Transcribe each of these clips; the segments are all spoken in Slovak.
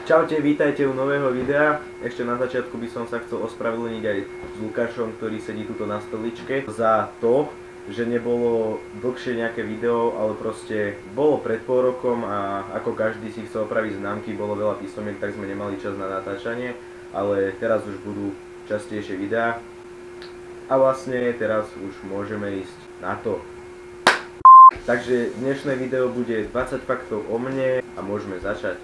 Čaute, vítajte u nového videa. Ešte na začiatku by som sa chcel ospravedlniť aj s Lukášom, ktorý sedí tuto na stoličke, za to, že nebolo dlhšie nejaké video, ale proste bolo pred pol rokom a ako každý si chcel opraviť známky, bolo veľa písomiek, tak sme nemali čas na natáčanie, ale teraz už budú častejšie videá a vlastne teraz už môžeme ísť na to. Takže dnešné video bude 20 faktov o mne a môžeme začať.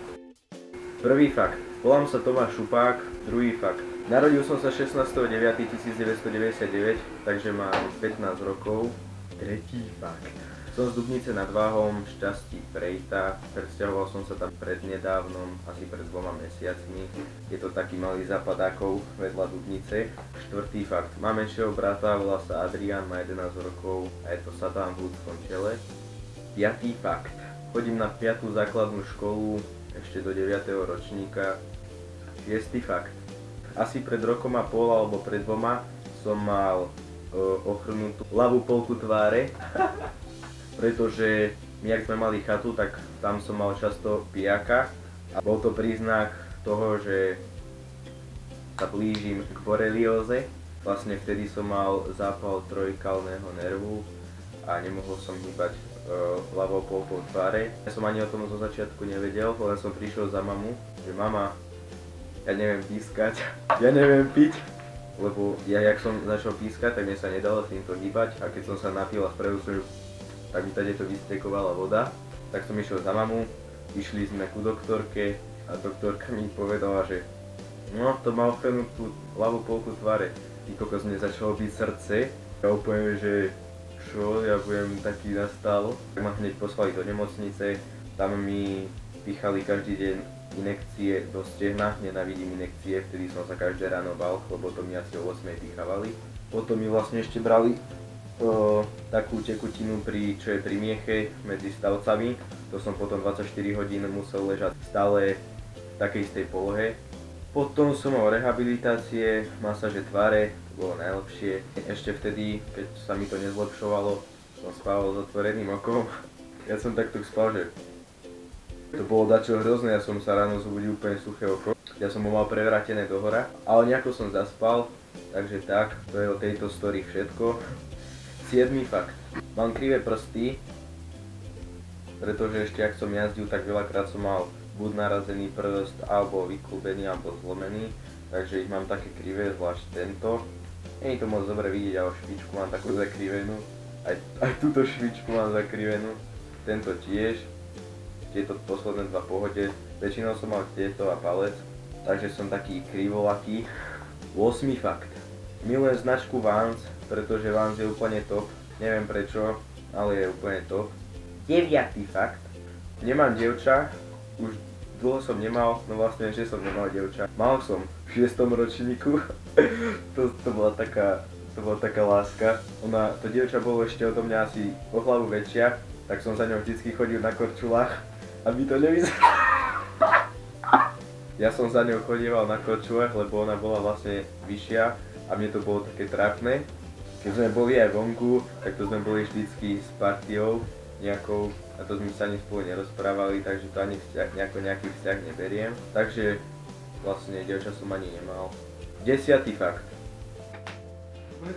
Prvý fakt. Volám sa Tomáš Šupák. Druhý fakt. Narodil som sa 16.9.1999, takže mám 15 rokov. Tretí fakt. Som z Dubnice nad Váhom, Šťastí Prejta. Presťahoval som sa tam prednedávnom, asi pred 2 mesiacmi. Je to taký malý zapadákov vedľa Dubnice. Štvrtý fakt. Mám menšieho brata, volá sa Adrián, má 11 rokov a je to Satan v ľudskom tele. Piatý fakt. Chodím na 5. základnú školu, ešte do 9. ročníka. 6. fakt. Asi pred rokom a pol alebo pred 2 som mal ochrnutú ľavú polku tváre, pretože my, ak sme mali chatu, tak tam som mal často pijaka a bol to príznak toho, že sa blížim k borelióze. Vlastne vtedy som mal zápal trojkalného nervu a nemohol som hýbať ľavou polkou tváre. Ja som ani o tom zo začiatku nevedel, len som prišiel za mamu, že mama, ja neviem pískať, ja neviem piť, lebo ja, jak som začal pískať, tak mne sa nedalo s týmto hýbať a keď som sa napil a spravil som, tak mi tady to vystekovala voda, tak som išiel za mamu, išli sme ku doktorke a doktorka mi povedala, že no, to má ochrnutú ľavú polku tváre. Ty kokos, mne začalo byť srdce, ja úplne, že čo, ja budem taký nastal. Tak ma hneď poslali do nemocnice, tam mi pichali každý deň inekcie do stehna, nenávidím inekcie, vtedy som sa každé ráno bal, lebo to mi asi o 8 pichávali. Potom mi vlastne ešte brali takú tekutinu, čo je pri mieche medzi stavcami, to som potom 24 hodín musel ležať stále v takej istej polohe. Potom som mal rehabilitácie, masáže tváre, to bolo najlepšie. Ešte vtedy, keď sa mi to nezlepšovalo, som spával s otvoreným okom. Ja som takto spal, že to bolo dačo hrozné, ja som sa ráno zobudil úplne suché oko. Ja som ho mal prevrátené dohora, ale nejako som zaspal, takže tak, to je o tejto story všetko. 7. fakt. Mám krivé prsty, pretože ešte ak som jazdil, tak veľakrát som mal buď narazený prst, alebo vyklúbený, alebo zlomený, takže ich mám také krivé, zvlášť tento. Nie je to moc dobre vidieť, ale špičku mám takú zakrivenú, aj túto špičku mám zakrivenú, tento tiež, tieto posledné 2 pohode, väčšinou som mal tieto a palec, takže som taký krivolaký. 8. fakt. Milujem značku Vans, pretože Vans je úplne top, neviem prečo, ale je úplne top. 9. fakt. Nemám dievča, už dlho som nemal, no vlastne že som nemal dievča. Mal som v 6. ročníku, to bola taká láska. To dievča bolo ešte odo mňa asi o hlavu väčšia, tak som za ňou vždycky chodil na korčulách, aby to nevyzeralo. Ja som za ňou chodieval na korčulách, lebo ona bola vlastne vyššia a mne to bolo také trápne. Keď sme boli aj vonku, tak to sme boli vždycky s partiou nejakou a to sme sa ani spolu nerozprávali, takže to ani nejaký vzťah neberiem. Takže vlastne dievča som ani nemal. 10. fakt.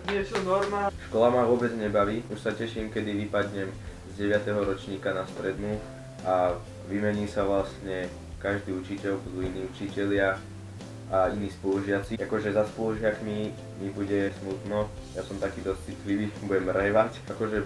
Niečo normálne. Škola ma vôbec nebaví, už sa teším, kedy vypadnem z 9. ročníka na strednú a vymení sa vlastne každý učiteľ, budú iní učitelia a iní spolužiaci. Akože za spolužiakmi mi bude smutno, ja som taký dosť citlivý, budem revať. Akože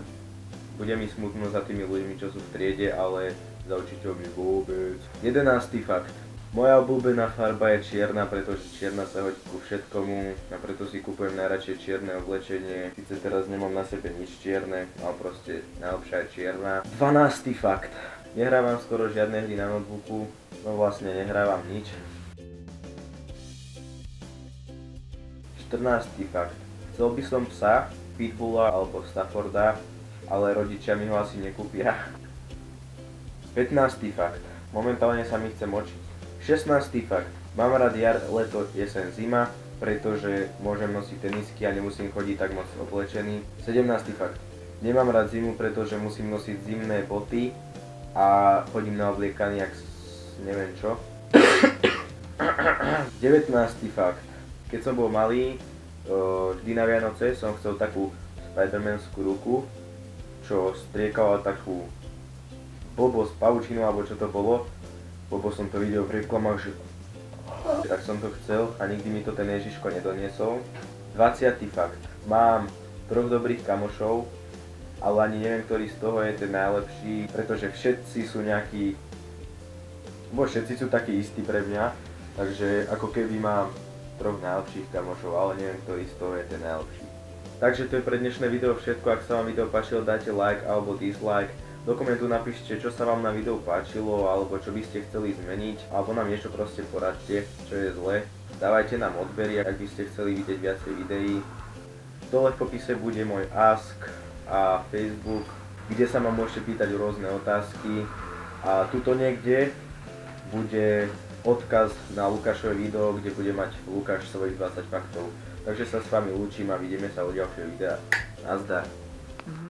bude mi smutno za tými ľuďmi, čo sú v triede, ale za učiteľmi vôbec. 11. fakt. Moja obľúbená farba je čierna, pretože čierna sa hodí ku všetkomu a preto si kupujem najradšej čierne oblečenie. Sice teraz nemám na sebe nič čierne, ale proste najlepšia je čierna. 12. fakt. Nehrávam skoro žiadne hry na notebooku, no vlastne nehrávam nič. 14. fakt. Chcel by som psa, pitbulla alebo Stafforda, ale rodičia mi ho asi nekúpia. 15. fakt. Momentálne sa mi chce močiť. 16. fakt. Mám rád jar, leto, jeseň, zima, pretože môžem nosiť tenisky a nemusím chodiť tak moc oblečený. 17. fakt. Nemám rád zimu, pretože musím nosiť zimné boty a chodím na obliekaný jak neviem čo. 19. fakt. Keď som bol malý, vždy na Vianoce som chcel takú Spidermanskú ruku, čo striekala takú blbosť, pavučinu alebo čo to bolo, lebo som to videl v reklamách, že tak som to chcel a nikdy mi to ten Ježiško nedoniesol. 20. fakt. Mám 3 dobrých kamošov, ale ani neviem, ktorý z toho je ten najlepší, pretože všetci sú nejakí, všetci sú takí istí pre mňa, takže ako keby mám 3 najlepších kamošov, ale neviem, ktorý z toho je ten najlepší. Takže to je pre dnešné video všetko. Ak sa vám video páčilo, dajte like alebo dislike. Do komentu napíšte, čo sa vám na videu páčilo, alebo čo by ste chceli zmeniť, alebo nám niečo proste poradte, čo je zle. Dávajte nám odbery, ak by ste chceli vidieť viacej videí. Dole v popise bude môj Ask a Facebook, kde sa ma môžete pýtať rôzne otázky. A tuto niekde bude odkaz na Lukášové video, kde bude mať Lukáš svojich 20 faktov. Takže sa s vami lúčim a vidíme sa u ďalšieho videa. Nazdar.